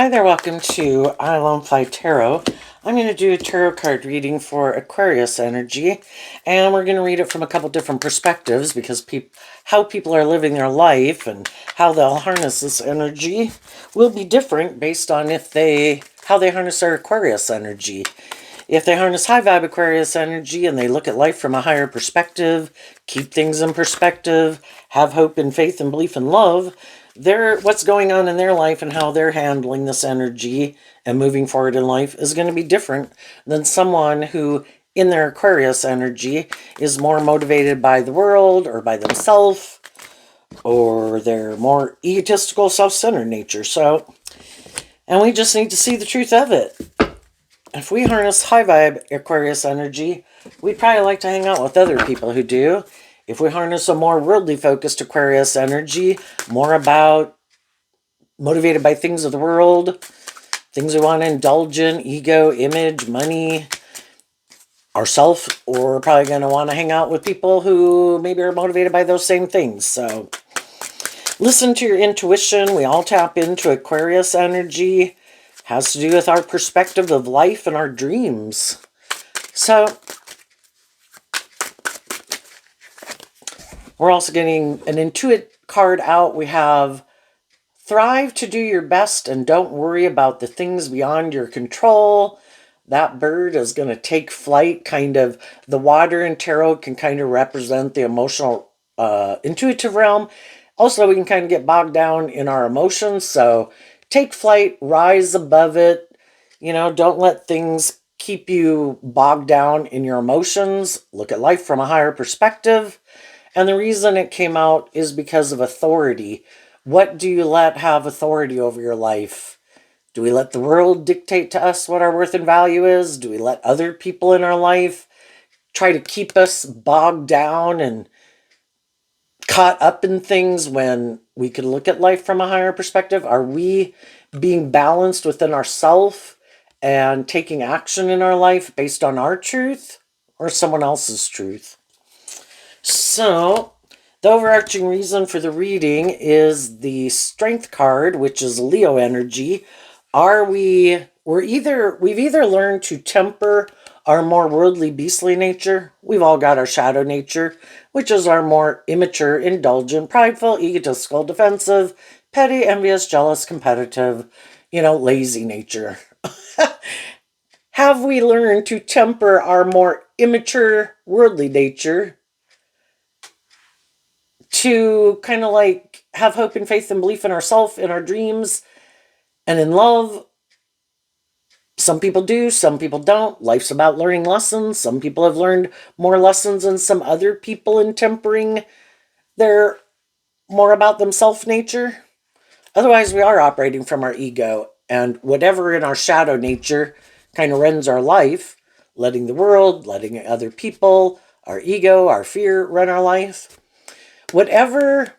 Hi there, welcome to Island 5 Tarot. I'm going to do a tarot card reading for Aquarius energy, and we're going to read it from a couple different perspectives because how people are living their life and how they'll harness this energy will be different based on how they harness their Aquarius energy. If they harness high vibe Aquarius energy and they look at life from a higher perspective, keep things in perspective, have hope and faith and belief and love, what's going on in their life and how they're handling this energy and moving forward in life is going to be different than someone who in their Aquarius energy is more motivated by the world or by themselves, or they're more egotistical, self-centered nature. And we just need to see the truth of it. If we harness high vibe Aquarius energy, we'd probably like to hang out with other people who do. If we harness a more worldly focused Aquarius energy, more about motivated by things of the world, things we want to indulge in, ego, image, money, ourself, we're probably going to want to hang out with people who maybe are motivated by those same things. So listen to your intuition. We all tap into Aquarius energy. Has to do with our perspective of life and our dreams. So we're also getting an intuit card out. We have thrive to do your best and don't worry about the things beyond your control. That bird is going to take flight. Kind of the water in tarot can kind of represent the emotional, intuitive realm. Also, we can kind of get bogged down in our emotions. So take flight, rise above it. Don't let things keep you bogged down in your emotions. Look at life from a higher perspective. And the reason it came out is because of authority. What do you let have authority over your life? Do we let the world dictate to us what our worth and value is? Do we let other people in our life try to keep us bogged down and caught up in things when we could look at life from a higher perspective? Are we being balanced within ourselves and taking action in our life based on our truth or someone else's truth? So the overarching reason for the reading is the Strength card, which is Leo energy. We've either learned to temper our more worldly, beastly nature. We've all got our shadow nature, which is our more immature, indulgent, prideful, egotistical, defensive, petty, envious, jealous, competitive, lazy nature. Have we learned to temper our more immature, worldly nature to kind of like have hope and faith and belief in ourselves, in our dreams, and in love? Some people do, some people don't. Life's about learning lessons. Some people have learned more lessons than some other people in tempering their more about themselves nature. Otherwise, we are operating from our ego, and whatever in our shadow nature kind of runs our life, letting the world, letting other people, our ego, our fear run our life. Whatever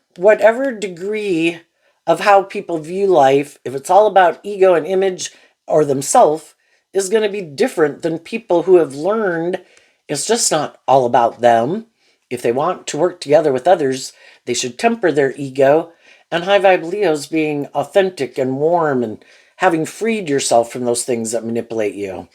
degree of how people view life, if it's all about ego and image or themselves, is going to be different than people who have learned it's just not all about them. If they want to work together with others, they should temper their ego. And high vibe Leo's being authentic and warm and having freed yourself from those things that manipulate you.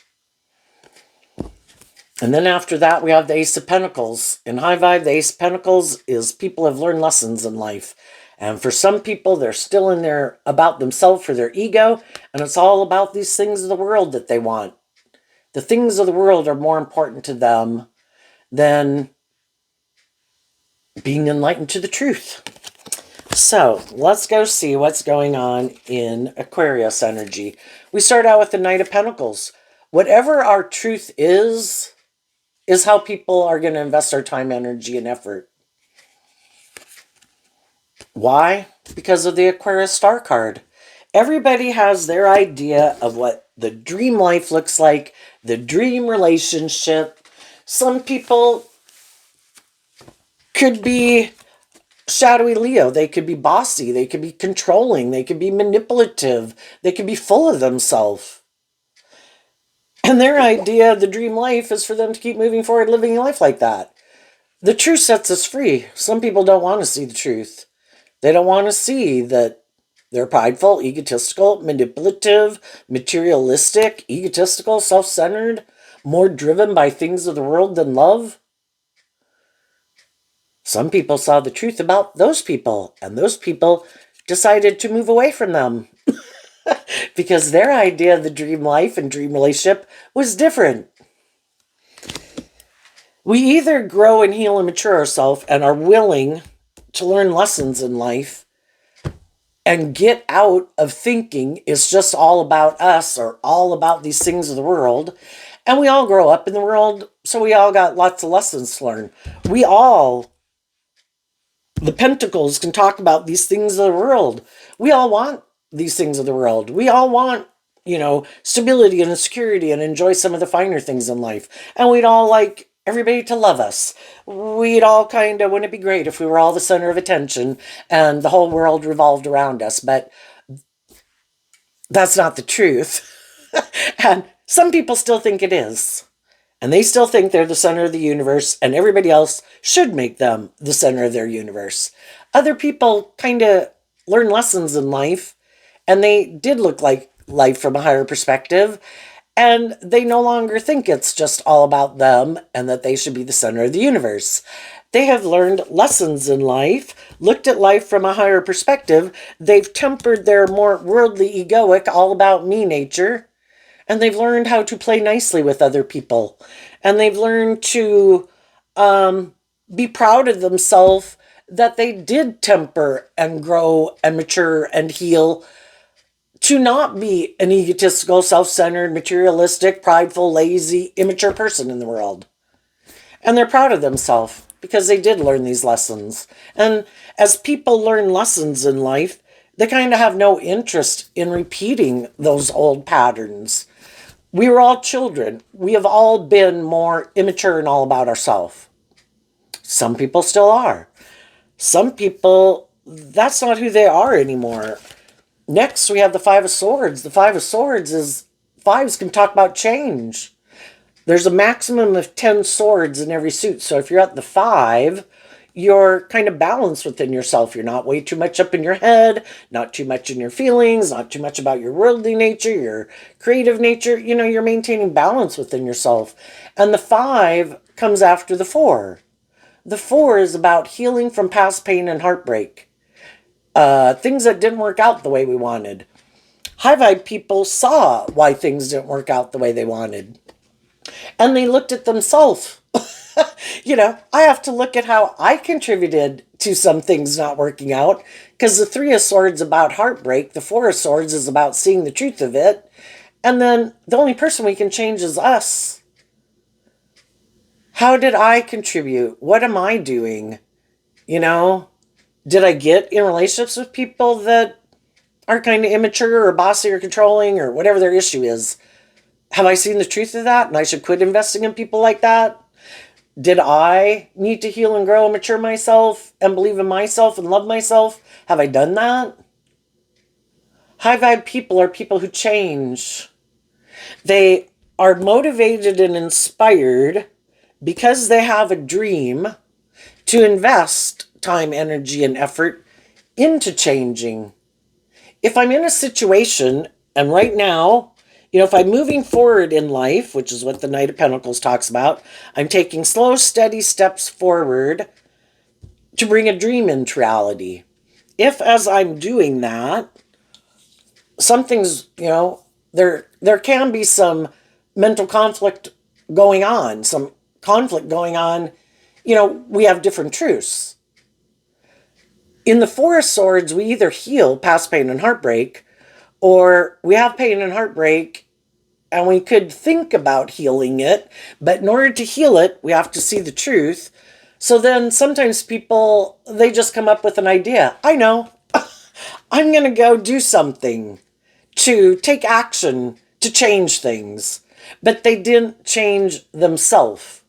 And then after that, we have the Ace of Pentacles. In high vibe, the Ace of Pentacles is people have learned lessons in life. And for some people, they're still in there about themselves for their ego. And it's all about these things of the world that they want. The things of the world are more important to them than being enlightened to the truth. So let's go see what's going on in Aquarius energy. We start out with the Knight of Pentacles. Whatever our truth is how people are going to invest our time, energy, and effort. Why? Because of the Aquarius Star card. Everybody has their idea of what the dream life looks like, the dream relationship. Some people could be shadowy Leo. They could be bossy. They could be controlling. They could be manipulative. They could be full of themselves. And their idea of the dream life is for them to keep moving forward, living a life like that. The truth sets us free. Some people don't want to see the truth. They don't want to see that They're prideful, egotistical, manipulative, materialistic, egotistical, self-centered, more driven by things of the world than love. Some people saw the truth about those people, and those people decided to move away from them because their idea of the dream life and dream relationship was different. We either grow and heal and mature ourselves and are willing to learn lessons in life and get out of thinking it's just all about us or all about these things of the world. And we all grow up in the world, so we all got lots of lessons to learn. We all, the pentacles, can talk about these things of the world. We all want these things of the world. We all want, stability and security and enjoy some of the finer things in life. And we'd all like everybody to love us. We'd all kind of, wouldn't it be great if we were all the center of attention and the whole world revolved around us? But that's not the truth. And some people still think it is. And they still think they're the center of the universe and everybody else should make them the center of their universe. Other people kind of learn lessons in life and they did look like life from a higher perspective. And they no longer think it's just all about them and that they should be the center of the universe. They have learned lessons in life, looked at life from a higher perspective. They've tempered their more worldly, egoic, all about me nature. And they've learned how to play nicely with other people. And they've learned to be proud of themselves that they did temper and grow and mature and heal, to not be an egotistical, self-centered, materialistic, prideful, lazy, immature person in the world. And they're proud of themselves because they did learn these lessons. And as people learn lessons in life, they kind of have no interest in repeating those old patterns. We were all children. We have all been more immature and all about ourselves. Some people still are. Some people, that's not who they are anymore. Next, we have the Five of Swords. The Five of Swords is, fives can talk about change. There's a maximum of 10 swords in every suit. So if you're at the 5, you're kind of balanced within yourself. You're not way too much up in your head, not too much in your feelings, not too much about your worldly nature, your creative nature. You're maintaining balance within yourself. And the 5 comes after the 4. The 4 is about healing from past pain and heartbreak. Things that didn't work out the way we wanted. High vibe people saw why things didn't work out the way they wanted. And they looked at themselves. I have to look at how I contributed to some things not working out. Because the 3 of Swords is about heartbreak. The 4 of Swords is about seeing the truth of it. And then the only person we can change is us. How did I contribute? What am I doing? Did I get in relationships with people that are kind of immature or bossy or controlling or whatever their issue is? Have I seen the truth of that and I should quit investing in people like that? Did I need to heal and grow and mature myself and believe in myself and love myself? Have I done that? High vibe people are people who change. They are motivated and inspired because they have a dream to invest time, energy, and effort into changing. If I'm in a situation, and right now, if I'm moving forward in life, which is what the Knight of Pentacles talks about, I'm taking slow, steady steps forward to bring a dream into reality. If as I'm doing that, something's, there can be some mental conflict going on, some conflict going on, we have different truths. In the 4 of Swords, we either heal past pain and heartbreak, or we have pain and heartbreak, and we could think about healing it, but in order to heal it, we have to see the truth. So then sometimes people, they just come up with an idea. I know, I'm going to go do something to take action to change things, but they didn't change themselves.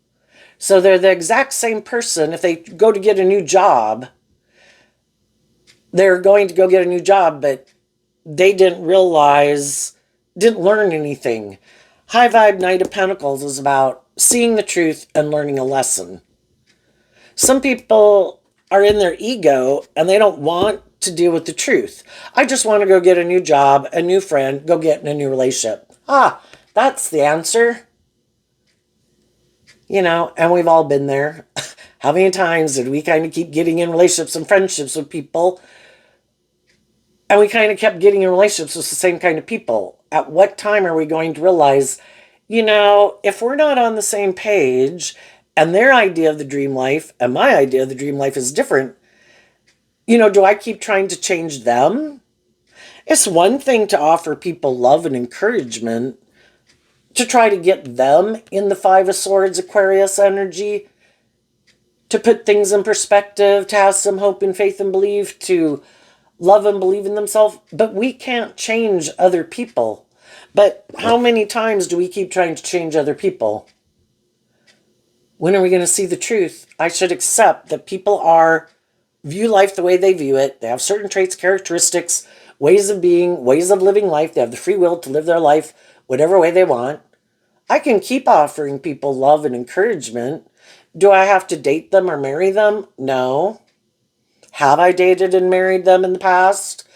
So they're the exact same person. If they go to get a new job, they're going to go get a new job, but they didn't learn anything. High vibe Knight of Pentacles is about seeing the truth and learning a lesson. Some people are in their ego and they don't want to deal with the truth. I just want to go get a new job, a new friend, go get in a new relationship. That's the answer. And we've all been there. How many times did we kind of keep getting in relationships and friendships with people, and we kind of kept getting in relationships with the same kind of people? At what time are we going to realize, if we're not on the same page and their idea of the dream life and my idea of the dream life is different, do I keep trying to change them? It's one thing to offer people love and encouragement, to try to get them in the Five of Swords Aquarius energy, to put things in perspective, to have some hope and faith and belief, to love and believe in themselves. But we can't change other people. But how many times do we keep trying to change other people? When are we going to see the truth? I should accept that people view life the way they view it. They have certain traits, characteristics, ways of being, ways of living life. They have the free will to live their life whatever way they want. I can keep offering people love and encouragement. Do I have to date them or marry them? No. Have I dated and married them in the past?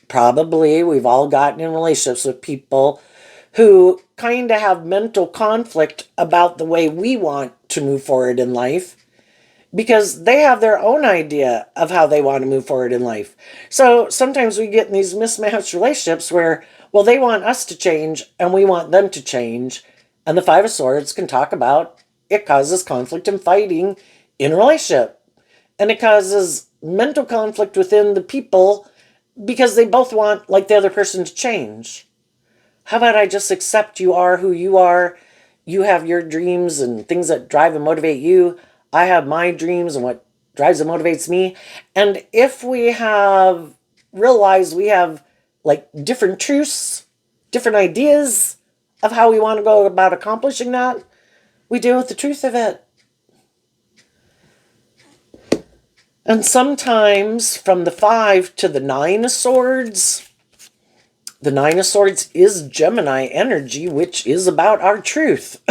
Probably. We've all gotten in relationships with people who kind of have mental conflict about the way we want to move forward in life, because they have their own idea of how they want to move forward in life. So sometimes we get in these mismatched relationships where, well, they want us to change and we want them to change. And the Five of Swords can talk about it causes conflict and fighting in a relationship. And it causes mental conflict within the people because they both want, like, the other person to change. How about I just accept you are who you are? You have your dreams and things that drive and motivate you. I have my dreams and what drives and motivates me. And if we have realized we have, like, different truths, different ideas of how we want to go about accomplishing that, we deal with the truth of it. And sometimes from the 5 to the 9 of Swords, the 9 of Swords is Gemini energy, which is about our truth.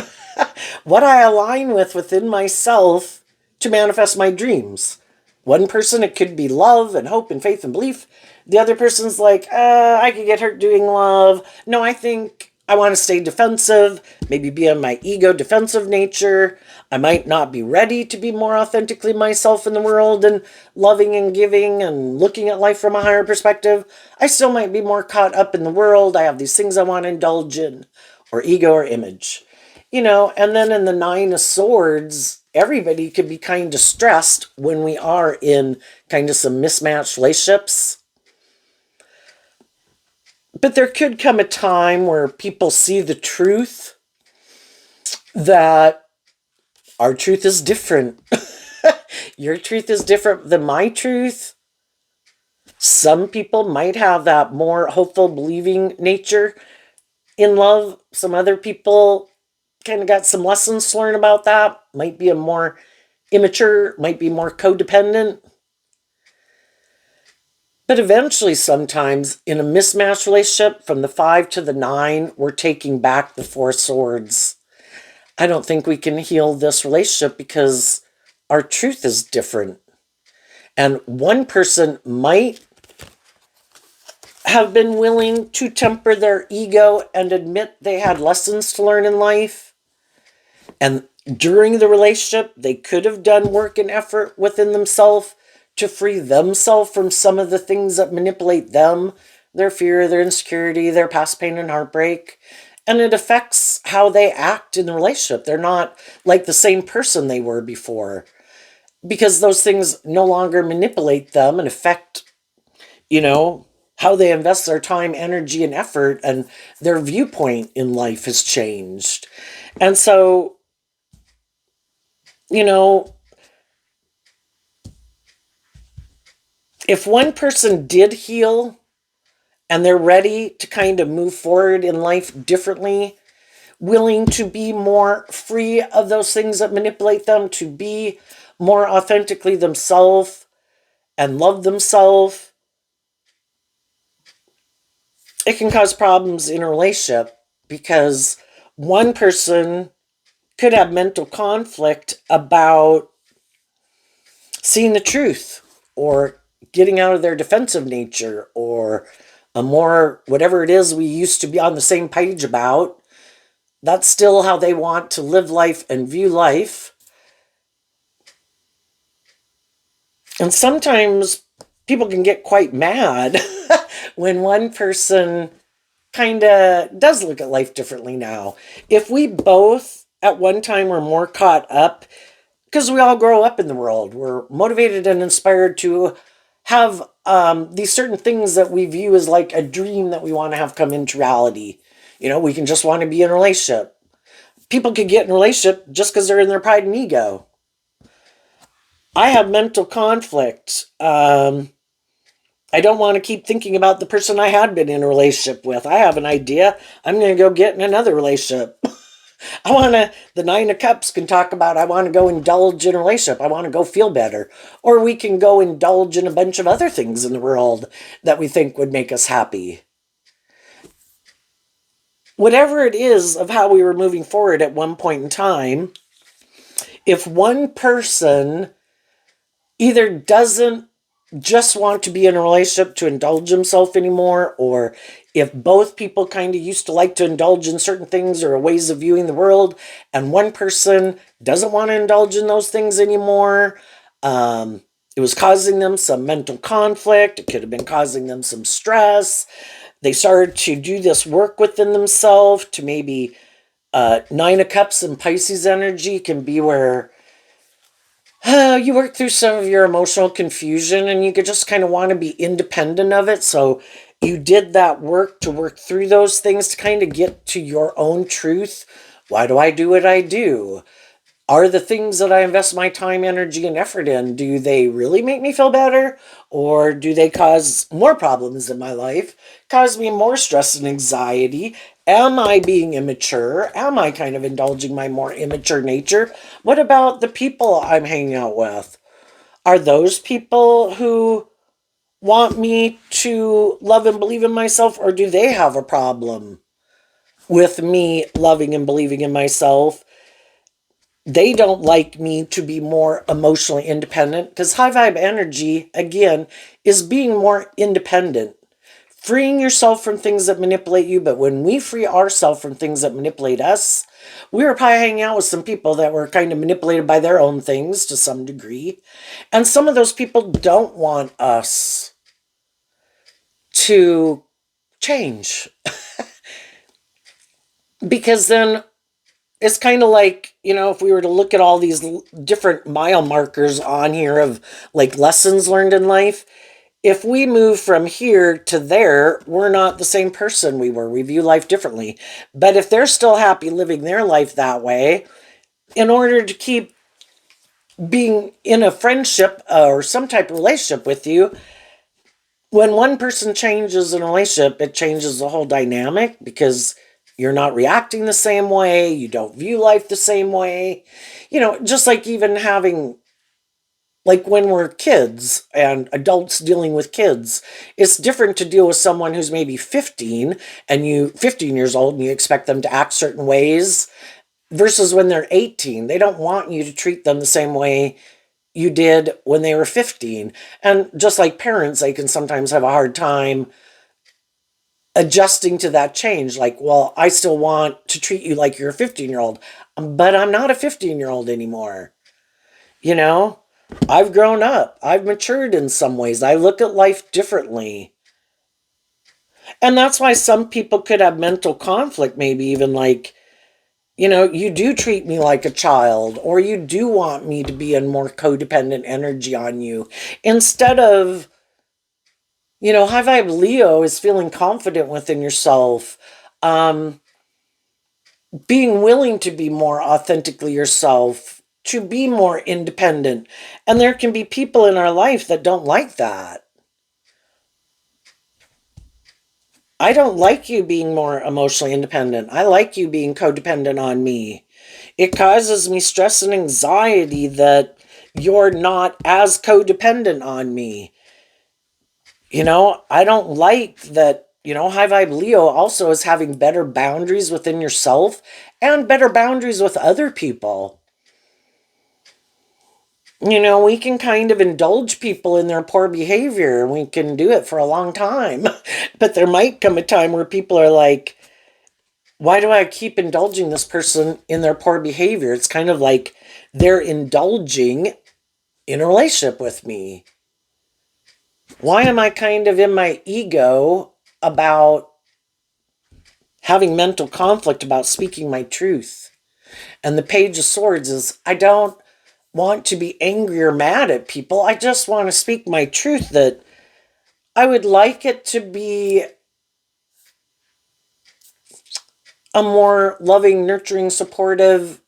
What I align with within myself to manifest my dreams. One person, it could be love and hope and faith and belief. The other person's like, I could get hurt doing love. No, I think I want to stay defensive, maybe be on my ego defensive nature. I might not be ready to be more authentically myself in the world and loving and giving and looking at life from a higher perspective. I still might be more caught up in the world. I have these things I want to indulge in, or ego or image. And then in the 9 of Swords, everybody could be kind of stressed when we are in kind of some mismatched relationships. But there could come a time where people see the truth, that our truth is different. Your truth is different than my truth. Some people might have that more hopeful, believing nature in love. Some other people kind of got some lessons to learn about that. Might be a more immature, might be more codependent. But eventually, sometimes in a mismatched relationship, from the 5 to the 9, we're taking back the 4 swords. I don't think we can heal this relationship because our truth is different. And one person might have been willing to temper their ego and admit they had lessons to learn in life. And during the relationship, they could have done work and effort within themselves to free themselves from some of the things that manipulate them, their fear, their insecurity, their past pain and heartbreak. And it affects how they act in the relationship. They're not like the same person they were before, because those things no longer manipulate them and affect, how they invest their time, energy, and effort, and their viewpoint in life has changed. And so, if one person did heal and they're ready to kind of move forward in life differently, willing to be more free of those things that manipulate them, to be more authentically themselves and love themselves, it can cause problems in a relationship because one person could have mental conflict about seeing the truth or getting out of their defensive nature, or a more whatever it is we used to be on the same page about. That's still how they want to live life and view life. And sometimes people can get quite mad when one person kind of does look at life differently now. If we both at one time were more caught up, because we all grow up in the world, we're motivated and inspired to have these certain things that we view as like a dream that we want to have come into reality. You know, we can just want to be in a relationship. People can get in a relationship just because they're in their pride and ego. I have mental conflict. I don't want to keep thinking about the person I had been in a relationship with. I have an idea. I'm going to go get in another relationship. The Nine of Cups can talk about, I want to go indulge in a relationship. I want to go feel better. Or we can go indulge in a bunch of other things in the world that we think would make us happy. Whatever it is of how we were moving forward at one point in time, if one person either doesn't just want to be in a relationship to indulge himself anymore, or if both people kind of used to like to indulge in certain things or ways of viewing the world, and one person doesn't want to indulge in those things anymore, it was causing them some mental conflict. It could have been causing them some stress. They started to do this work within themselves to maybe Nine of Cups and Pisces energy can be where you work through some of your emotional confusion and you could just kind of want to be independent of it. So you did that work to work through those things to kind of get to your own truth. Why do I do what I do? Are the things that I invest my time, energy, and effort in, do they really make me feel better? Or do they cause more problems in my life? Cause me more stress and anxiety? Am I being immature? Am I kind of indulging my more immature nature? What about the people I'm hanging out with? Are those people who want me to love and believe in myself, or do they have a problem with me loving and believing in myself? They don't like me to be more emotionally independent, because high vibe energy, again, is being more independent, freeing yourself from things that manipulate you. But when we free ourselves from things that manipulate us, we were probably hanging out with some people that were kind of manipulated by their own things to some degree. And some of those people don't want us to change. Because then it's kind of like, if we were to look at all these different mile markers on here of like lessons learned in life, if we move from here to there, we're not the same person we were. We view life differently. But if they're still happy living their life that way, in order to keep being in a friendship or some type of relationship with you, when one person changes in a relationship, it changes the whole dynamic, because you're not reacting the same way. You don't view life the same way. Just like even having, like when we're kids and adults dealing with kids, it's different to deal with someone who's maybe 15 and 15 years old, and you expect them to act certain ways, versus when they're 18. They don't want you to treat them the same way you did when they were 15. And just like parents, they can sometimes have a hard time adjusting to that change. Like, well, I still want to treat you like you're a 15-year-old, but I'm not a 15-year-old anymore. You know, I've grown up. I've matured in some ways. I look at life differently. And that's why some people could have mental conflict, maybe even like, you do treat me like a child, or you do want me to be in more codependent energy on you. Instead of, high vibe Leo is feeling confident within yourself, being willing to be more authentically yourself, to be more independent. And there can be people in our life that don't like that. I don't like you being more emotionally independent. I like you being codependent on me. It causes me stress and anxiety that you're not as codependent on me. I don't like that, high vibe Leo also is having better boundaries within yourself and better boundaries with other people. We can kind of indulge people in their poor behavior, and we can do it for a long time. But there might come a time where people are like, why do I keep indulging this person in their poor behavior? It's kind of like they're indulging in a relationship with me. Why am I kind of in my ego about having mental conflict about speaking my truth? And the Page of Swords is, I don't want to be angry or mad at people. I just want to speak my truth, that I would like it to be a more loving, nurturing, supportive,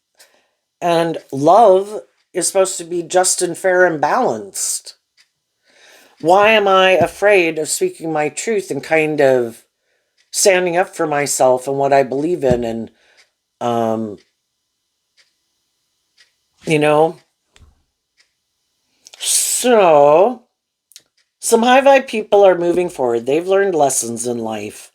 and love is supposed to be just and fair and balanced. Why am I afraid of speaking my truth and kind of standing up for myself and what I believe in? And, um, you know, so some high vibe people are moving forward. They've learned lessons in life.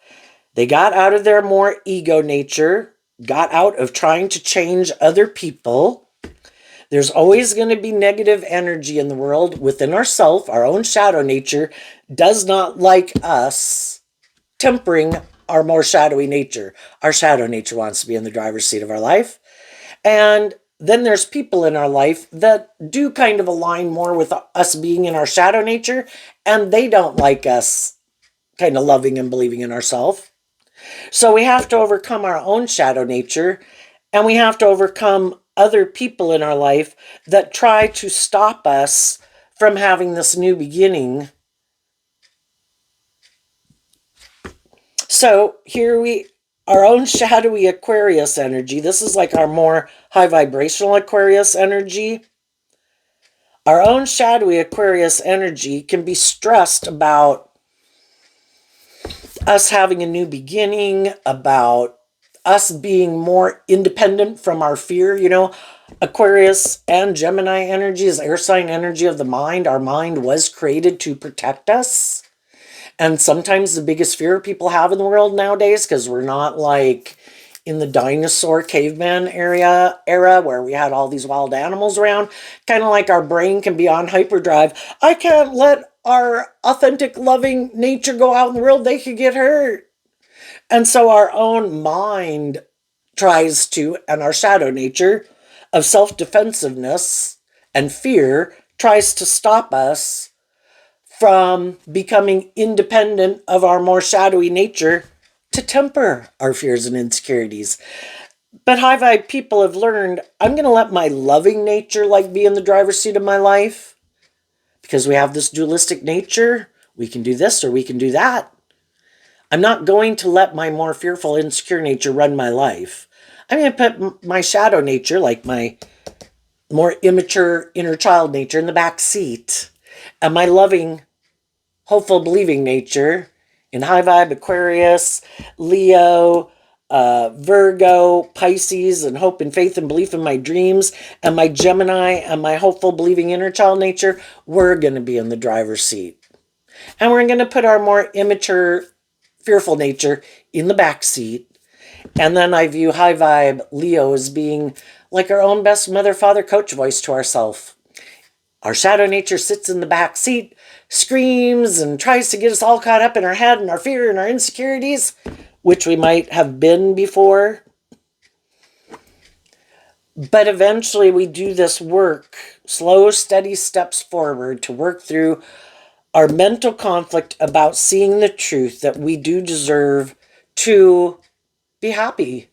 They got out of their more ego nature, got out of trying to change other people. There's always going to be negative energy in the world within ourself. Our own shadow nature does not like us tempering our more shadowy nature. Our shadow nature wants to be in the driver's seat of our life. And then there's people in our life that do kind of align more with us being in our shadow nature, and they don't like us kind of loving and believing in ourselves. So we have to overcome our own shadow nature, and we have to overcome other people in our life that try to stop us from having this new beginning. So here our own shadowy Aquarius energy. This is like our more high vibrational Aquarius energy. Our own shadowy Aquarius energy can be stressed about us having a new beginning, about us being more independent from our fear. Aquarius and Gemini energy is air sign energy of the mind. Our mind was created to protect us. And sometimes the biggest fear people have in the world nowadays, because we're not like in the dinosaur caveman era where we had all these wild animals around, kind of like our brain can be on hyperdrive. I can't let our authentic loving nature go out in the world. They could get hurt. And so our own mind tries to, and our shadow nature of self-defensiveness and fear tries to stop us from becoming independent of our more shadowy nature to temper our fears and insecurities. But high vibe people have learned, I'm going to let my loving nature like be in the driver's seat of my life, because we have this dualistic nature. We can do this or we can do that. I'm not going to let my more fearful, insecure nature run my life. I'm going to put my shadow nature, like my more immature inner child nature, in the back seat, and my loving, hopeful, believing nature in high vibe Aquarius, Leo, Virgo, Pisces, and hope and faith and belief in my dreams, and my Gemini and my hopeful, believing inner child nature, we're going to be in the driver's seat. And we're going to put our more immature, fearful nature in the back seat. And then I view high vibe Leo as being like our own best mother, father, coach voice to ourself. Our shadow nature sits in the back seat, screams and tries to get us all caught up in our head and our fear and our insecurities, which we might have been before. But eventually we do this work, slow, steady steps forward, to work through our mental conflict about seeing the truth that we do deserve to be happy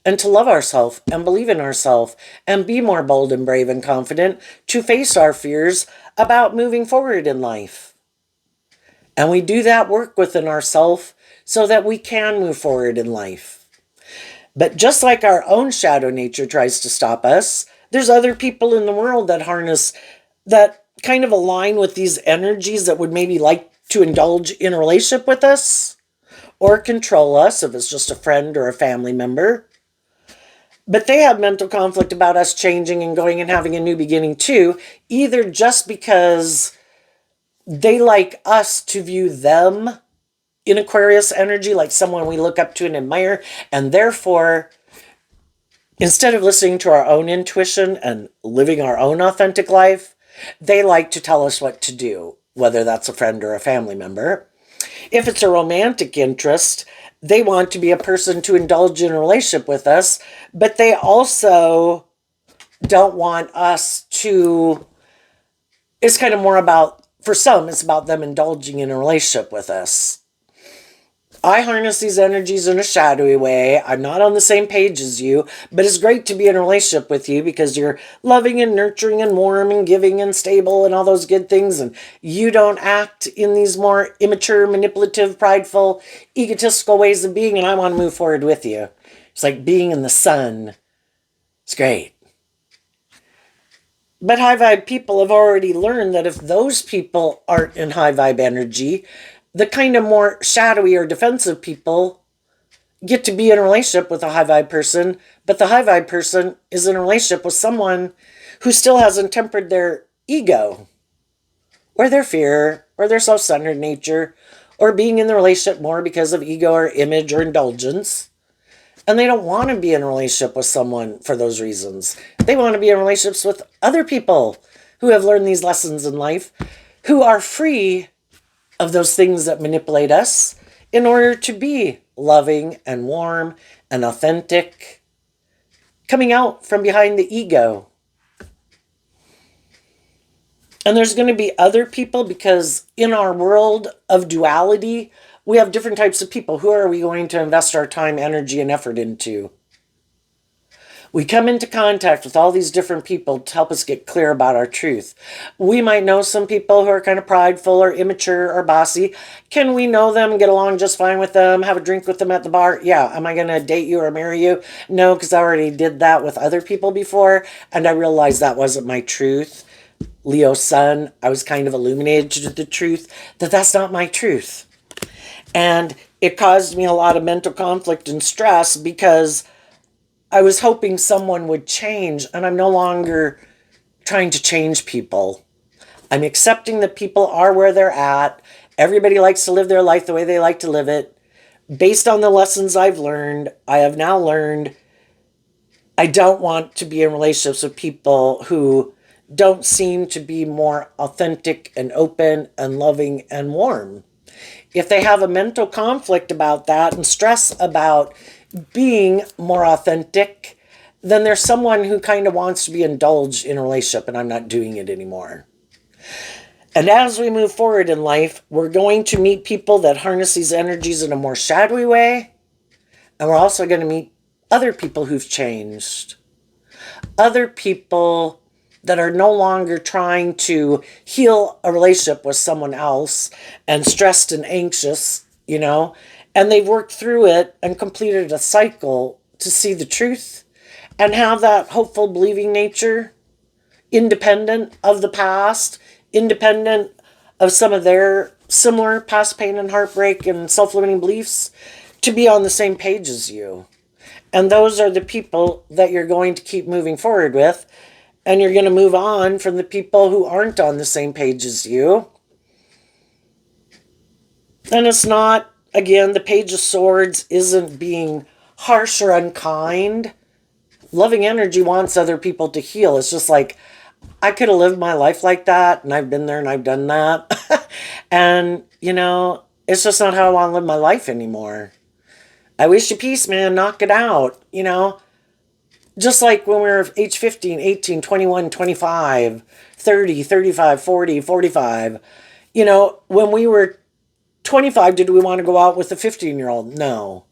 and to love ourselves and believe in ourselves and be more bold and brave and confident to face our fears about moving forward in life. And we do that work within ourselves so that we can move forward in life. But just like our own shadow nature tries to stop us, there's other people in the world that harness, that kind of align with these energies, that would maybe like to indulge in a relationship with us or control us if it's just a friend or a family member. But they have mental conflict about us changing and going and having a new beginning too, either just because they like us to view them in Aquarius energy like someone we look up to and admire, and therefore Instead of listening to our own intuition and living our own authentic life, they like to tell us what to do, whether that's a friend or a family member. If it's a romantic interest, they want to be a person to indulge in a relationship with us, but they also don't want us to. It's kind of more about, for some, it's about them indulging in a relationship with us. I harness these energies in a shadowy way. I'm not on the same page as you, but it's great to be in a relationship with you because you're loving and nurturing and warm and giving and stable and all those good things. And you don't act in these more immature, manipulative, prideful, egotistical ways of being. And I want to move forward with you. It's like being in the sun. It's great. But high vibe people have already learned that if those people aren't in high vibe energy, the kind of more shadowy or defensive people get to be in a relationship with a high vibe person, but the high vibe person is in a relationship with someone who still hasn't tempered their ego or their fear or their self-centered nature or being in the relationship more because of ego or image or indulgence. And they don't want to be in a relationship with someone for those reasons. They want to be in relationships with other people who have learned these lessons in life, who are free of those things that manipulate us in order to be loving and warm and authentic, coming out from behind the ego. And there's going to be other people because in our world of duality, we have different types of people. Who are we going to invest our time, energy, and effort into? We come into contact with all these different people to help us get clear about our truth. We might know some people who are kind of prideful or immature or bossy. Can we know them, get along just fine with them, have a drink with them at the bar? Yeah. Am I going to date you or marry you? No, because I already did that with other people before, and I realized that wasn't my truth. Leo sun, I was kind of illuminated to the truth that that's not my truth. And it caused me a lot of mental conflict and stress because I was hoping someone would change, and I'm no longer trying to change people. I'm accepting that people are where they're at. Everybody likes to live their life the way they like to live it. Based on the lessons I've learned, I have now learned I don't want to be in relationships with people who don't seem to be more authentic and open and loving and warm. If they have a mental conflict about that and stress about being more authentic, then there's someone who kind of wants to be indulged in a relationship, and I'm not doing it anymore. And as we move forward in life, we're going to meet people that harness these energies in a more shadowy way, and we're also going to meet other people who've changed. Other people that are no longer trying to heal a relationship with someone else and stressed and anxious, and they've worked through it and completed a cycle to see the truth and have that hopeful, believing nature, independent of the past, independent of some of their similar past pain and heartbreak and self-limiting beliefs, to be on the same page as you. And those are the people that you're going to keep moving forward with. And you're going to move on from the people who aren't on the same page as you. And it's not, again, the Page of Swords isn't being harsh or unkind. Loving energy wants other people to heal. It's just like, I could have lived my life like that, and I've been there and I've done that. And, it's just not how I want to live my life anymore. I wish you peace, man. Knock it out, Just like when we were age 15, 18, 21, 25, 30, 35, 40, 45. When we were 25, did we want to go out with a 15-year-old? No.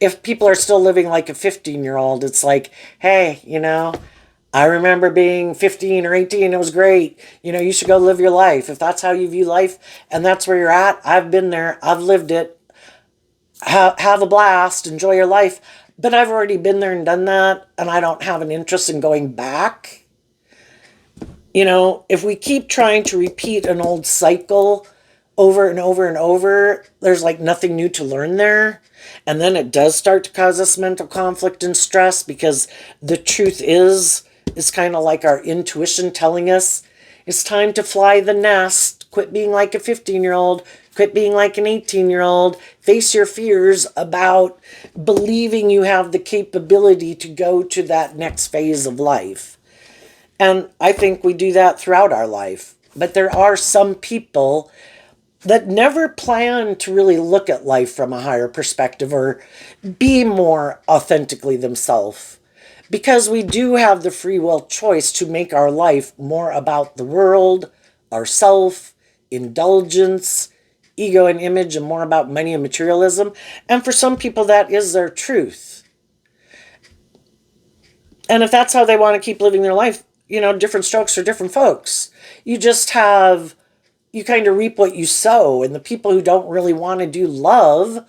If people are still living like a 15-year-old, it's like, hey, I remember being 15 or 18. It was great. You should go live your life. If that's how you view life and that's where you're at, I've been there. I've lived it. Have a blast. Enjoy your life. But I've already been there and done that, and I don't have an interest in going back. If we keep trying to repeat an old cycle over and over and over, there's like nothing new to learn there. And then it does start to cause us mental conflict and stress because the truth is, it's kind of like our intuition telling us it's time to fly the nest, quit being like a 15-year-old, Quit being like an 18-year-old. Face your fears about believing you have the capability to go to that next phase of life. And I think we do that throughout our life. But there are some people that never plan to really look at life from a higher perspective or be more authentically themselves. Because we do have the free will choice to make our life more about the world, ourself, indulgence, ego and image, and more about money and materialism. And for some people, that is their truth. And if that's how they want to keep living their life, different strokes for different folks. You just have, you kind of reap what you sow. And the people who don't really want to do love,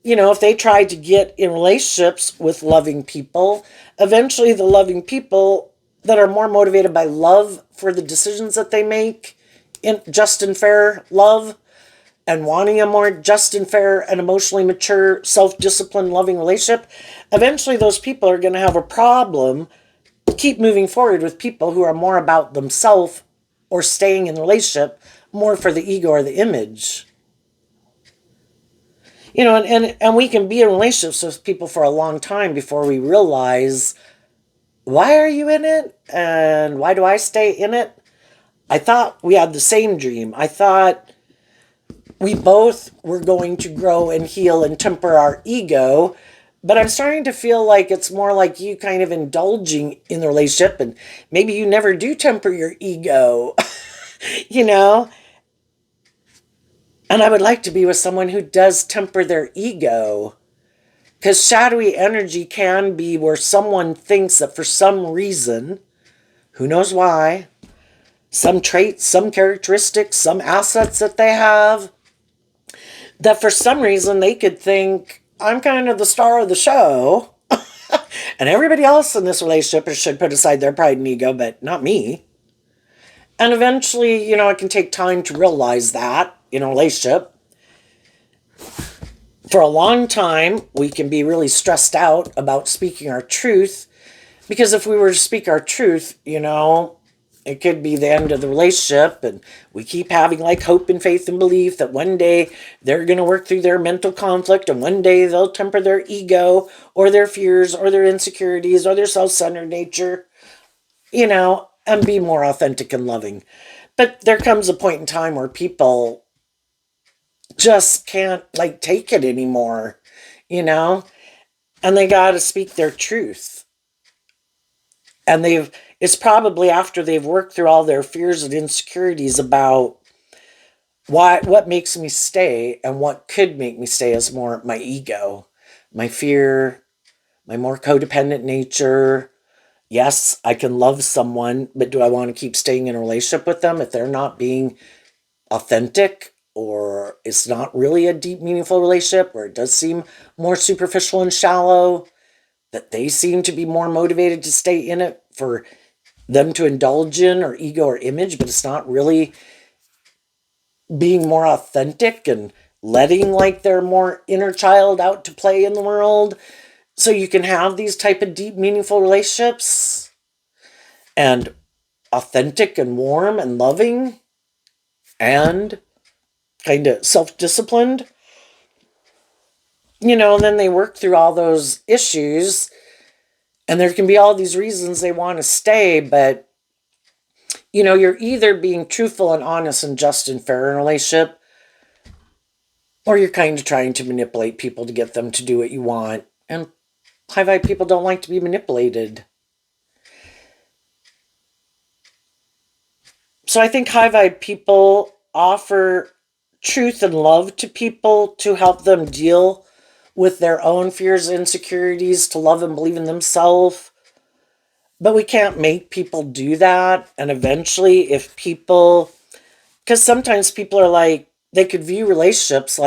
if they try to get in relationships with loving people, eventually the loving people that are more motivated by love for the decisions that they make, in just and fair love, and wanting a more just and fair and emotionally mature, self-disciplined, loving relationship, eventually those people are going to have a problem to keep moving forward with people who are more about themselves or staying in the relationship more for the ego or the image. And we can be in relationships with people for a long time before we realize, why are you in it? And why do I stay in it? I thought we had the same dream. I thought we both were going to grow and heal and temper our ego. But I'm starting to feel like it's more like you kind of indulging in the relationship, and maybe you never do temper your ego, you know? And I would like to be with someone who does temper their ego. Because shadowy energy can be where someone thinks that for some reason, who knows why, some traits, some characteristics, some assets that they have, that for some reason they could think, I'm kind of the star of the show, and everybody else in this relationship should put aside their pride and ego, but not me. And eventually, it can take time to realize that in a relationship. For a long time, we can be really stressed out about speaking our truth, because if we were to speak our truth, it could be the end of the relationship, and we keep having like hope and faith and belief that one day they're going to work through their mental conflict, and one day they'll temper their ego or their fears or their insecurities or their self-centered nature, and be more authentic and loving. But there comes a point in time where people just can't take it anymore, and they got to speak their truth. And it's probably after they've worked through all their fears and insecurities about what makes me stay, and what could make me stay is more my ego, my fear, my more codependent nature. Yes, I can love someone, but do I want to keep staying in a relationship with them if they're not being authentic, or it's not really a deep, meaningful relationship, or it does seem more superficial and shallow, that they seem to be more motivated to stay in it for them to indulge in, or ego or image, but it's not really being more authentic and letting their more inner child out to play in the world, so you can have these type of deep, meaningful relationships, and authentic and warm and loving and kind of self-disciplined. And then they work through all those issues, and there can be all these reasons they want to stay, but you're either being truthful and honest and just and fair in a relationship, or you're kind of trying to manipulate people to get them to do what you want. And high vibe people don't like to be manipulated. So I think high vibe people offer truth and love to people to help them deal with their own fears and insecurities, to love and believe in themselves. But we can't make people do that. And eventually, because sometimes people are they could view relationships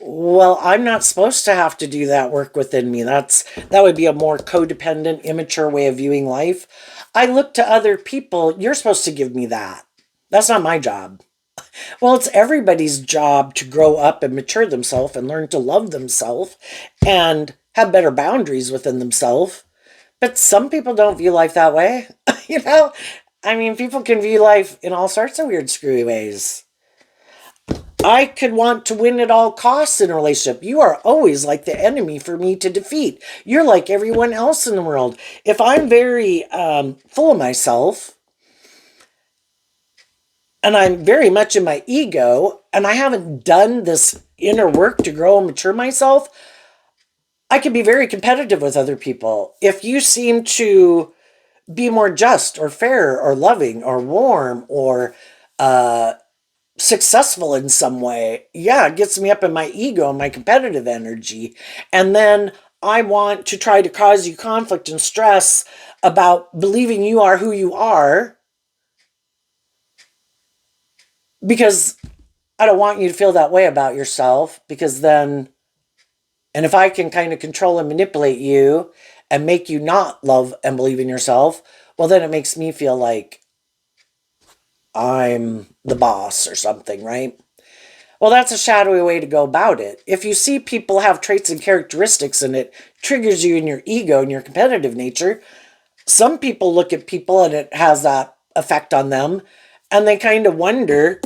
well, I'm not supposed to have to do that work within me. That would be a more codependent, immature way of viewing life. I look to other people. You're supposed to give me that. That's not my job. Well, it's everybody's job to grow up and mature themselves and learn to love themselves and have better boundaries within themselves. But some people don't view life that way. I mean, people can view life in all sorts of weird, screwy ways. I could want to win at all costs in a relationship. You are always like the enemy for me to defeat. You're like everyone else in the world. If I'm very full of myself and I'm very much in my ego and I haven't done this inner work to grow and mature myself, I can be very competitive with other people. If you seem to be more just or fair or loving or warm or successful in some way, yeah, it gets me up in my ego and my competitive energy. And then I want to try to cause you conflict and stress about believing you are who you are because I don't want you to feel that way about yourself because then, and if I can kind of control and manipulate you and make you not love and believe in yourself, well, then it makes me feel like I'm the boss or something, right? Well, that's a shadowy way to go about it. If you see people have traits and characteristics and it triggers you in your ego and your competitive nature, some people look at people and it has that effect on them and they kind of wonder.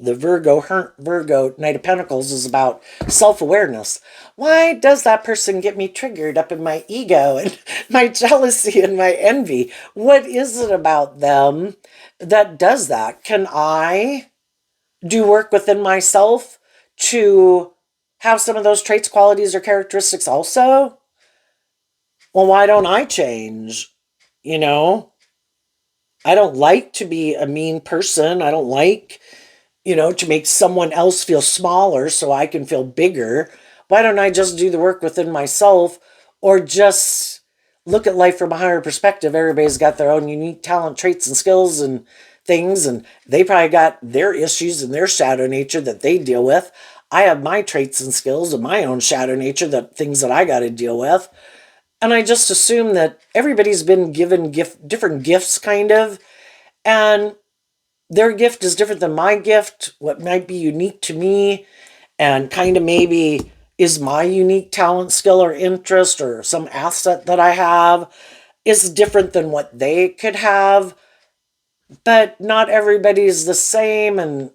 The Virgo Knight of Pentacles is about self-awareness. Why does that person get me triggered up in my ego and my jealousy and my envy? What is it about them that does that? Can I do work within myself to have some of those traits, qualities, or characteristics also? Well, why don't I change? You know, I don't like to be a mean person. I don't like, to make someone else feel smaller so I can feel bigger. Why don't I just do the work within myself or just look at life from a higher perspective? Everybody's got their own unique talent, traits, and skills and things, and they probably got their issues and their shadow nature that they deal with. I have my traits and skills and my own shadow nature, that things that I got to deal with. And I just assume that everybody's been given different gifts, kind of, and their gift is different than my gift. What might be unique to me and kind of maybe is my unique talent, skill, or interest, or some asset that I have is different than what they could have. But not everybody's the same. And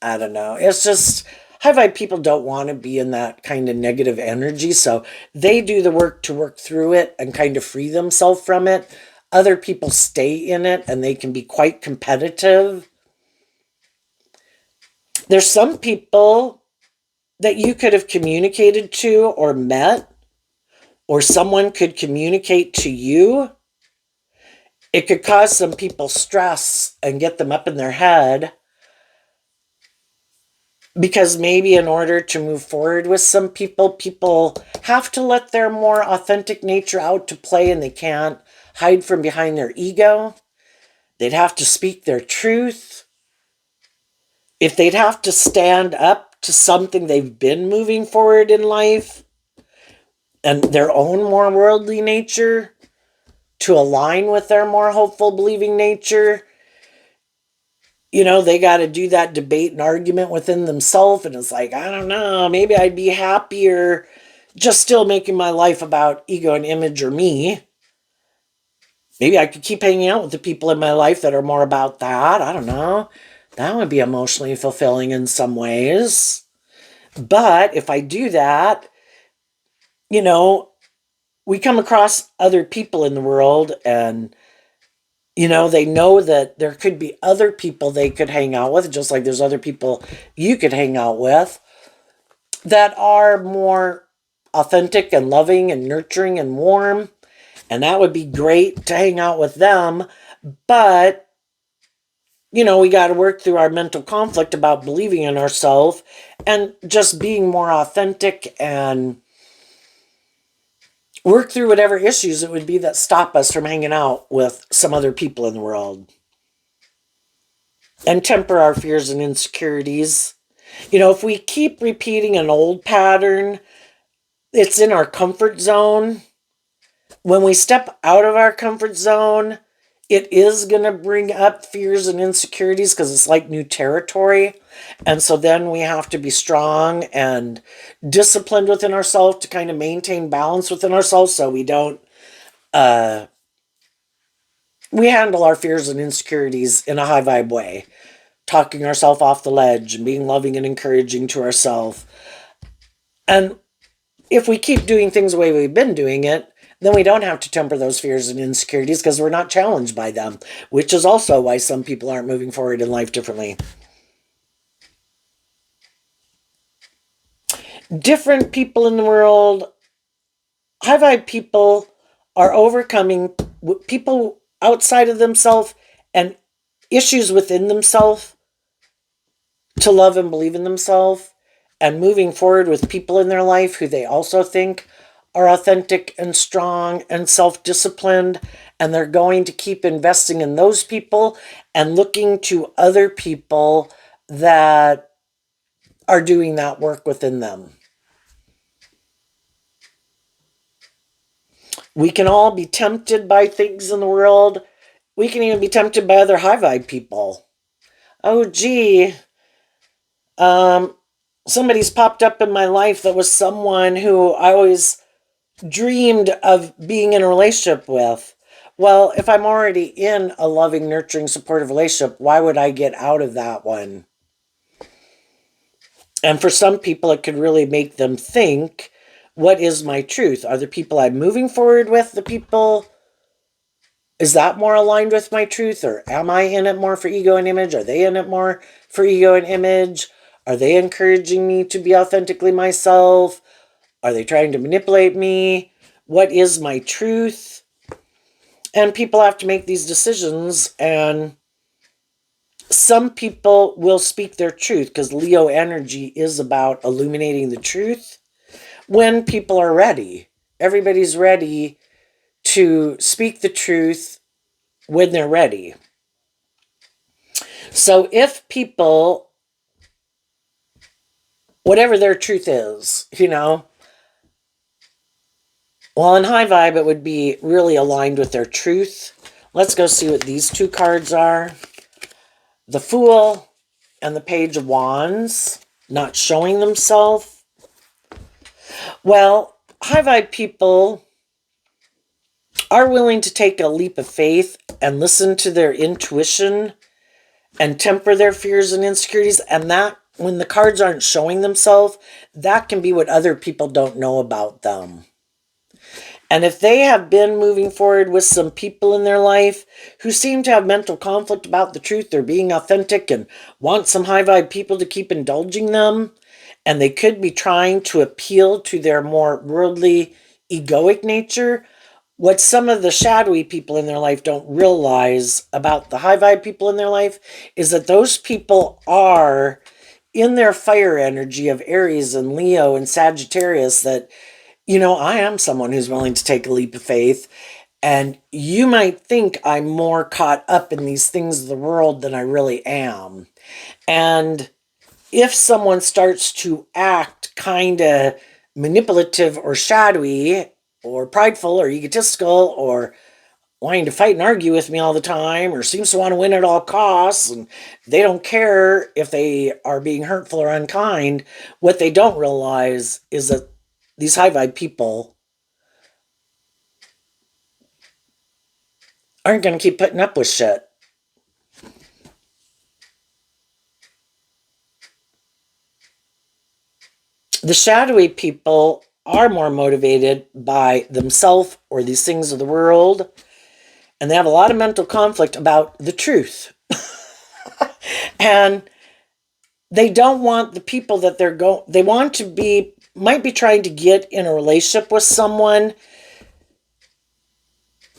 I don't know. It's just high vibe people don't want to be in that kind of negative energy. So they do the work to work through it and kind of free themselves from it. Other people stay in it and they can be quite competitive. There's some people that you could have communicated to or met, or someone could communicate to you. It could cause some people stress and get them up in their head because maybe in order to move forward with some people, people have to let their more authentic nature out to play and they can't hide from behind their ego. They'd have to speak their truth. If they'd have to stand up to something they've been moving forward in life and their own more worldly nature to align with their more hopeful, believing nature, they got to do that debate and argument within themselves. And it's like, I don't know, maybe I'd be happier just still making my life about ego and image or me. Maybe I could keep hanging out with the people in my life that are more about that. I don't know. That would be emotionally fulfilling in some ways. But if I do that, we come across other people in the world and they know that there could be other people they could hang out with, just like there's other people you could hang out with that are more authentic and loving and nurturing and warm. And that would be great to hang out with them. But, we got to work through our mental conflict about believing in ourselves and just being more authentic and work through whatever issues it would be that stop us from hanging out with some other people in the world. And temper our fears and insecurities. If we keep repeating an old pattern, it's in our comfort zone. When we step out of our comfort zone, it is going to bring up fears and insecurities because it's like new territory. And so then we have to be strong and disciplined within ourselves to kind of maintain balance within ourselves so we don't, we handle our fears and insecurities in a high vibe way. talking ourselves off the ledge and being loving and encouraging to ourselves. And if we keep doing things the way we've been doing it, then we don't have to temper those fears and insecurities because we're not challenged by them, which is also why some people aren't moving forward in life differently. Different people in the world, high vibe people are overcoming people outside of themselves and issues within themselves to love and believe in themselves and moving forward with people in their life who they also think are authentic and strong and self-disciplined, and they're going to keep investing in those people and looking to other people that are doing that work within them. We can all be tempted by things in the world. We can even be tempted by other high vibe people. Oh, gee, somebody's popped up in my life that was someone who I always dreamed of being in a relationship with. Well, if I'm already in a loving, nurturing, supportive relationship, why would I get out of that one? And for some people, it could really make them think, what is my truth? Are the people I'm moving forward with the people? Is that more aligned with my truth? Or am I in it more for ego and image? Are they in it more for ego and image? Are they encouraging me to be authentically myself? Are they trying to manipulate me? What is my truth? And people have to make these decisions, and some people will speak their truth because Leo energy is about illuminating the truth when people are ready. Everybody's ready to speak the truth when they're ready. So if people, whatever their truth is, well, in high vibe, it would be really aligned with their truth. Let's go see what these two cards are. The Fool and the Page of Wands, not showing themselves. Well, high vibe people are willing to take a leap of faith and listen to their intuition and temper their fears and insecurities. And that, when the cards aren't showing themselves, that can be what other people don't know about them. And if they have been moving forward with some people in their life who seem to have mental conflict about the truth, they're being authentic and want some high vibe people to keep indulging them, and they could be trying to appeal to their more worldly, egoic nature, what some of the shadowy people in their life don't realize about the high vibe people in their life is that those people are in their fire energy of Aries and Leo and Sagittarius, that I am someone who's willing to take a leap of faith. And you might think I'm more caught up in these things of the world than I really am. And if someone starts to act kind of manipulative or shadowy or prideful or egotistical or wanting to fight and argue with me all the time or seems to want to win at all costs, and they don't care if they are being hurtful or unkind, what they don't realize is that these high vibe people aren't going to keep putting up with shit. The shadowy people are more motivated by themselves or these things of the world, and they have a lot of mental conflict about the truth. And they don't want the people that they want to be, might be trying to get in a relationship with someone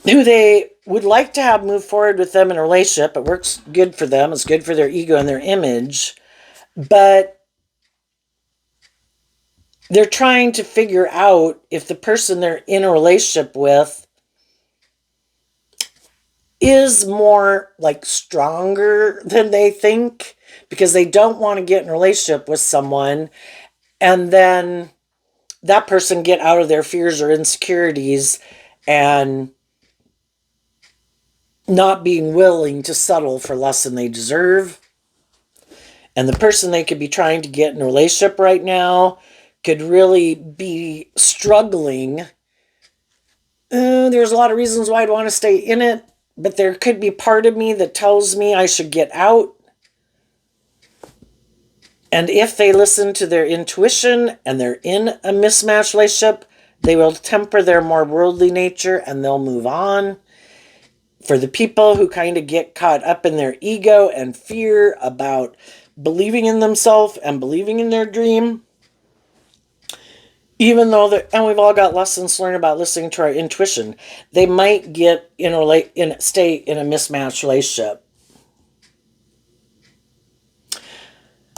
who they would like to have move forward with them in a relationship. It works good for them. It's good for their ego and their image. But they're trying to figure out if the person they're in a relationship with is more like stronger than they think, because they don't want to get in a relationship with someone and then that person get out of their fears or insecurities and not being willing to settle for less than they deserve. And the person they could be trying to get in a relationship right now could really be struggling. There's a lot of reasons why I'd want to stay in it, but there could be part of me that tells me I should get out. And if they listen to their intuition and they're in a mismatched relationship, they will temper their more worldly nature and they'll move on. For the people who kind of get caught up in their ego and fear about believing in themselves and believing in their dream, even though and we've all got lessons to learn about listening to our intuition, they might get stay in a mismatched relationship.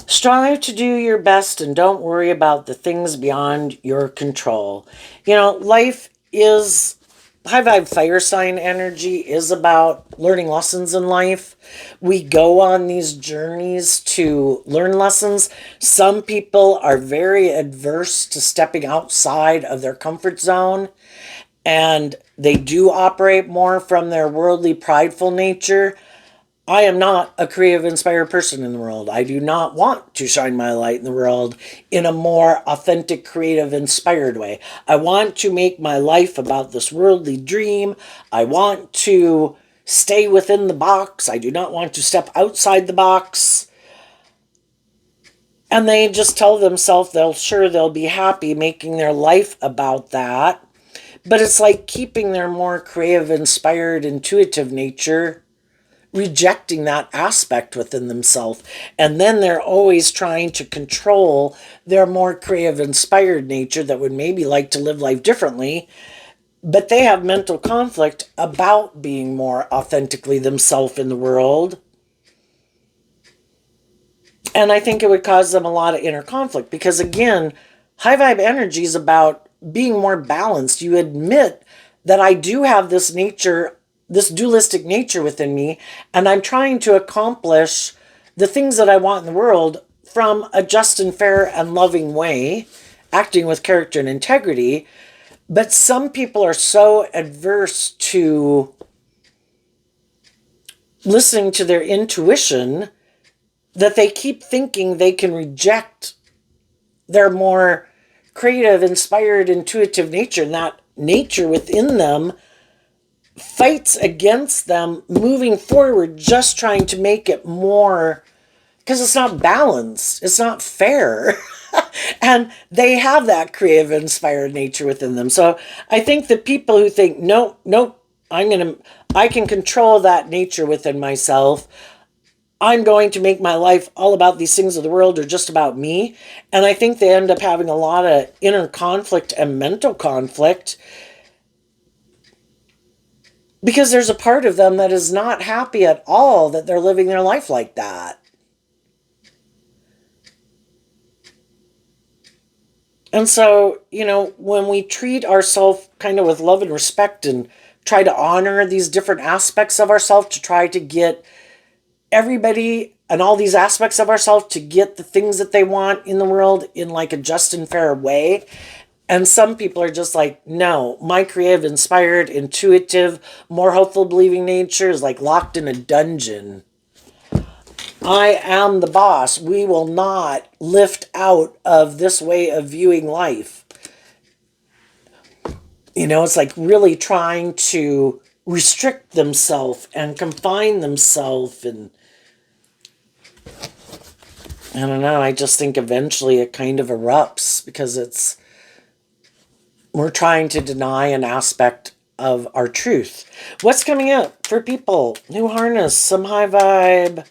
Strive to do your best and don't worry about the things beyond your control. Life is high vibe fire sign energy is about learning lessons in life. We go on these journeys to learn lessons. Some people are very adverse to stepping outside of their comfort zone, and they do operate more from their worldly, prideful nature. I am not a creative, inspired person in the world. I do not want to shine my light in the world in a more authentic, creative, inspired way. I want to make my life about this worldly dream. I want to stay within the box. I do not want to step outside the box. And they just tell themselves they'll be happy making their life about that. But it's like keeping their more creative, inspired, intuitive nature, rejecting that aspect within themselves. And then they're always trying to control their more creative, inspired nature that would maybe like to live life differently. But they have mental conflict about being more authentically themselves in the world. And I think it would cause them a lot of inner conflict because, again, high vibe energy is about being more balanced. You admit that I do have this nature, this dualistic nature within me, and I'm trying to accomplish the things that I want in the world from a just and fair and loving way, acting with character and integrity. But some people are so adverse to listening to their intuition that they keep thinking they can reject their more creative, inspired, intuitive nature, and that nature within them fights against them moving forward, just trying to make it more, because it's not balanced, it's not fair. And they have that creative, inspired nature within them. So I think the people who think, nope, I can control that nature within myself. I'm going to make my life all about these things of the world or just about me. And I think they end up having a lot of inner conflict and mental conflict because there's a part of them that is not happy at all that they're living their life like that. And so, when we treat ourselves kind of with love and respect and try to honor these different aspects of ourselves to try to get everybody and all these aspects of ourselves to get the things that they want in the world in like a just and fair way. And some people are just like, no, my creative, inspired, intuitive, more hopeful, believing nature is like locked in a dungeon. I am the boss. We will not lift out of this way of viewing life. It's like really trying to restrict themselves and confine themselves. And I don't know, I just think eventually it kind of erupts because we're trying to deny an aspect of our truth. What's coming up for people? New harness, some high vibe,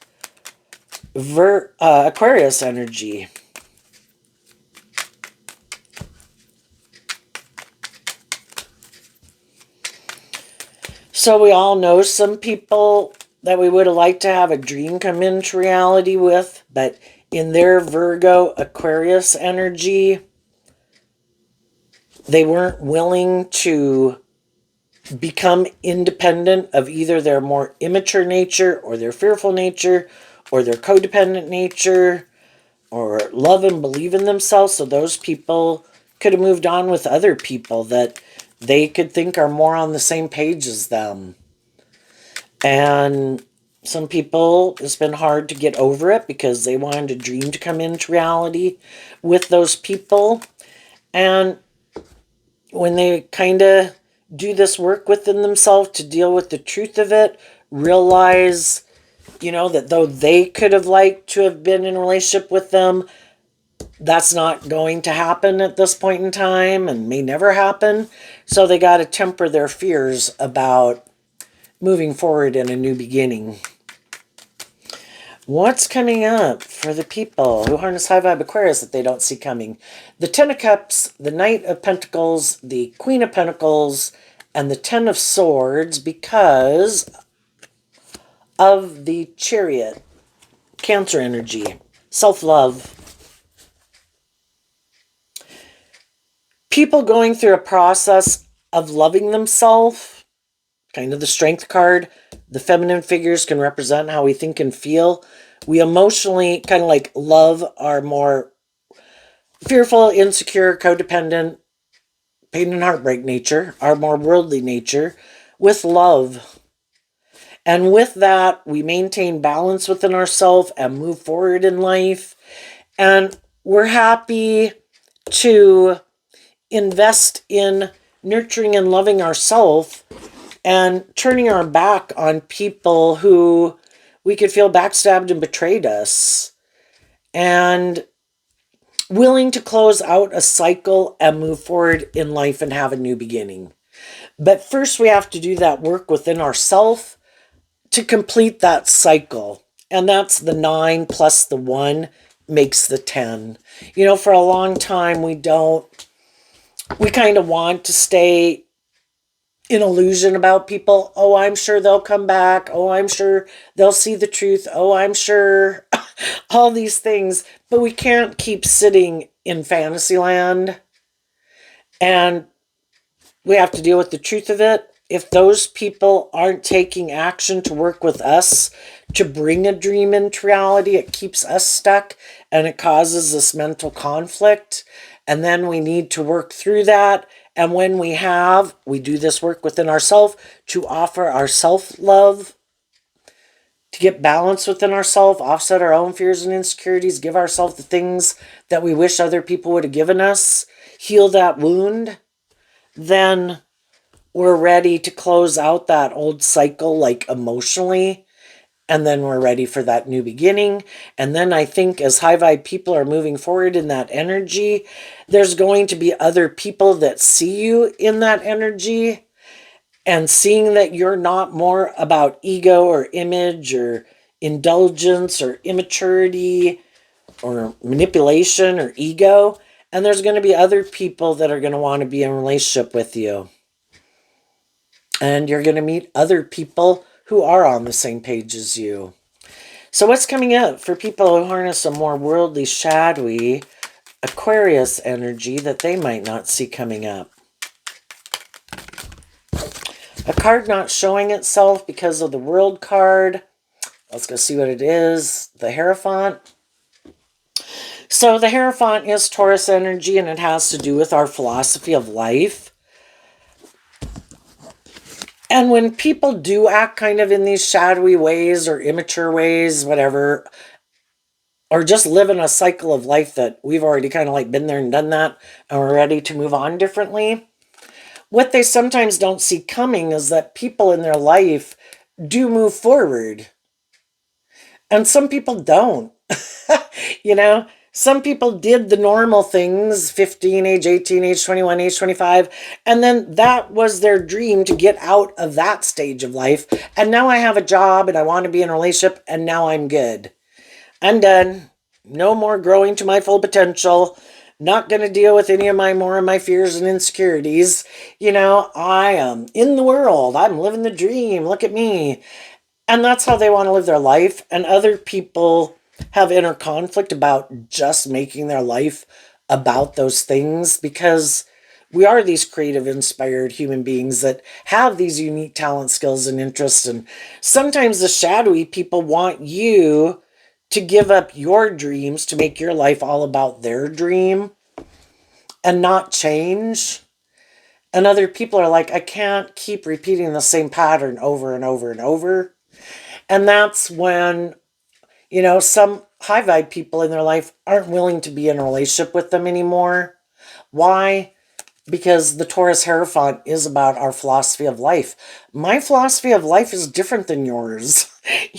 Aquarius energy. So we all know some people that we would have liked to have a dream come into reality with, but in their Virgo Aquarius energy, they weren't willing to become independent of either their more immature nature or their fearful nature or their codependent nature or love and believe in themselves. So those people could have moved on with other people that they could think are more on the same page as them. And some people, it's been hard to get over it because they wanted a dream to come into reality with those people. And when they kind of do this work within themselves to deal with the truth of it, realize that though they could have liked to have been in a relationship with them, that's not going to happen at this point in time and may never happen. So they got to temper their fears about moving forward in a new beginning. What's coming up for the people who harness high vibe Aquarius that they don't see coming? The Ten of Cups, the Knight of Pentacles, the Queen of Pentacles, and the Ten of Swords because of the Chariot, Cancer energy, self-love. People going through a process of loving themselves, kind of the Strength card. The feminine figures can represent how we think and feel. We emotionally kind of like love our more fearful, insecure, codependent, pain and heartbreak nature, our more worldly nature, with love. And with that, we maintain balance within ourselves and move forward in life. And we're happy to invest in nurturing and loving ourselves and turning our back on people who we could feel backstabbed and betrayed us. And willing to close out a cycle and move forward in life and have a new beginning. But first we have to do that work within ourselves to complete that cycle. And that's the 9 plus the 1 makes the 10. For a long time we kind of want to stay in illusion about people. Oh, I'm sure they'll come back. Oh, I'm sure they'll see the truth. Oh, I'm sure all these things. But we can't keep sitting in fantasy land. And we have to deal with the truth of it. If those people aren't taking action to work with us to bring a dream into reality, it keeps us stuck and it causes this mental conflict. And then we need to work through that. And when we do this work within ourselves to offer our self-love, to get balance within ourselves, offset our own fears and insecurities, give ourselves the things that we wish other people would have given us, heal that wound, then we're ready to close out that old cycle, like emotionally, and then we're ready for that new beginning. And then I think as high vibe people are moving forward in that energy, there's going to be other people that see you in that energy and seeing that you're not more about ego or image or indulgence or immaturity or manipulation or ego. And there's going to be other people that are going to want to be in a relationship with you. And you're going to meet other people who are on the same page as you. So what's coming up for people who harness a more worldly, shadowy Aquarius energy that they might not see coming up? A card not showing itself because of the World card. Let's go see what it is. The Hierophant. So the Hierophant is Taurus energy, and it has to do with our philosophy of life. And when people do act kind of in these shadowy ways or immature ways, whatever, or just live in a cycle of life that we've already kind of like been there and done that, and we're ready to move on differently, what they sometimes don't see coming is that people in their life do move forward. And some people don't. Some people did the normal things, 15, age 18, age 21, age 25, and then that was their dream to get out of that stage of life. And now I have a job and I want to be in a relationship and now I'm good. I'm done. No more growing to my full potential. Not going to deal with any of my fears and insecurities. I am in the world. I'm living the dream. Look at me. And that's how they want to live their life. And other people have inner conflict about just making their life about those things because we are these creative, inspired human beings that have these unique talent, skills, and interests. And sometimes the shadowy people want you to give up your dreams to make your life all about their dream and not change. And other people are like, I can't keep repeating the same pattern over and over and over. And that's when, some high vibe people in their life aren't willing to be in a relationship with them anymore. Why? because the Taurus Hierophant is about our philosophy of life. My philosophy of life is different than yours.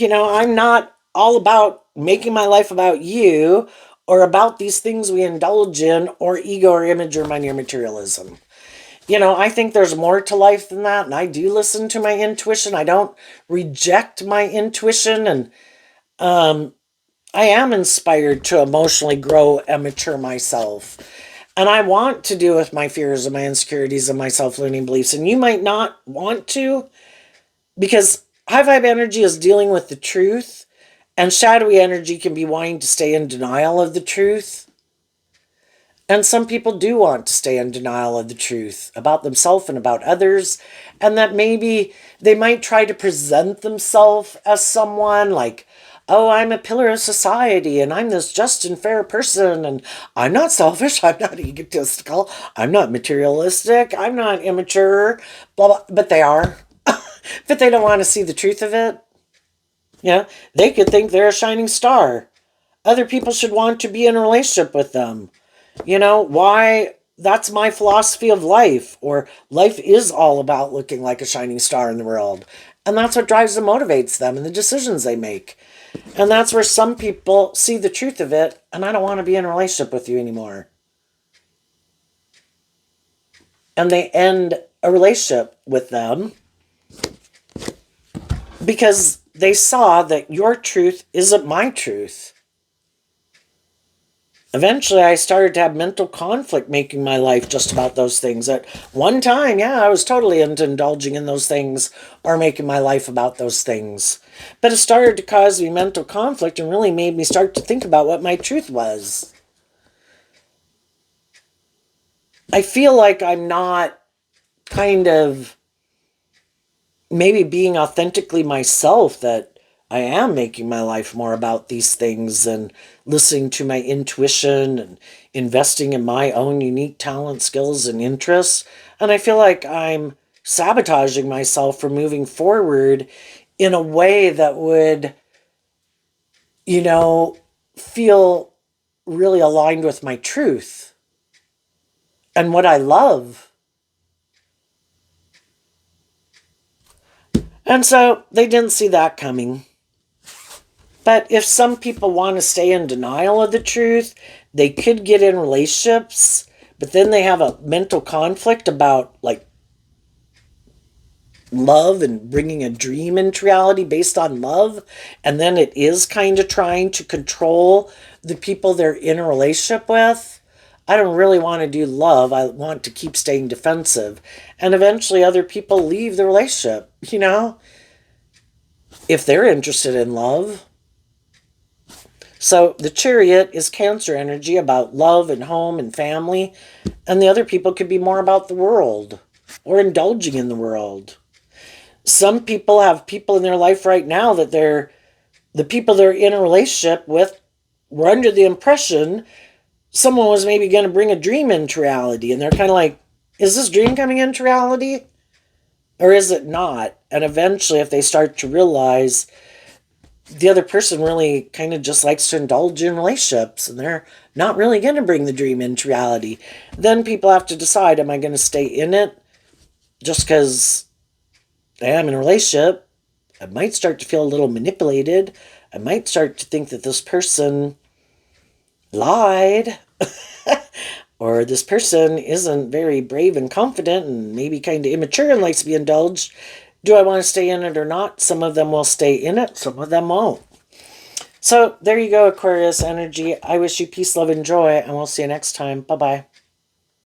I'm not all about making my life about you or about these things we indulge in or ego or image or money or materialism. I think there's more to life than that, and I do listen to my intuition. I don't reject my intuition, and I am inspired to emotionally grow and mature myself. And I want to deal with my fears and my insecurities and my self-limiting beliefs. And you might not want to, because high vibe energy is dealing with the truth, and shadowy energy can be wanting to stay in denial of the truth. And some people do want to stay in denial of the truth about themselves and about others. And that maybe they might try to present themselves as someone like, oh, I'm a pillar of society and I'm this just and fair person and I'm not selfish, I'm not egotistical, I'm not materialistic, I'm not immature, blah, blah. But they are. But they don't want to see the truth of it. They could think they're a shining star. Other people should want to be in a relationship with them. Why? That's my philosophy of life, or life is all about looking like a shining star in the world. And that's what drives and motivates them in the decisions they make. And that's where some people see the truth of it, and I don't want to be in a relationship with you anymore. And they end a relationship with them because they saw that your truth isn't my truth. Eventually, I started to have mental conflict making my life just about those things. At one time, I was totally into indulging in those things or making my life about those things. But it started to cause me mental conflict and really made me start to think about what my truth was. I feel like I'm not kind of maybe being authentically myself, that I am making my life more about these things and listening to my intuition and investing in my own unique talent, skills, and interests. And I feel like I'm sabotaging myself from moving forward in a way that would, feel really aligned with my truth and what I love. And so they didn't see that coming. But if some people want to stay in denial of the truth, they could get in relationships, but then they have a mental conflict about like love and bringing a dream into reality based on love. And then it is kind of trying to control the people they're in a relationship with. I don't really want to do love. I want to keep staying defensive. And eventually other people leave the relationship, if they're interested in love. So the Chariot is Cancer energy about love and home and family. And the other people could be more about the world or indulging in the world. Some people have people in their life right now that the people they're in a relationship with were under the impression someone was maybe going to bring a dream into reality. And they're kind of like, is this dream coming into reality? Or is it not? And eventually, if they start to realize the other person really kind of just likes to indulge in relationships and they're not really going to bring the dream into reality, then people have to decide, am I going to stay in it just because I am in a relationship? I might start to feel a little manipulated. I might start to think that this person lied. Or this person isn't very brave and confident and maybe kind of immature and likes to be indulged. Do I want to stay in it or not? Some of them will stay in it. Some of them won't. So there you go, Aquarius energy. I wish you peace, love, and joy, and we'll see you next time. Bye-bye.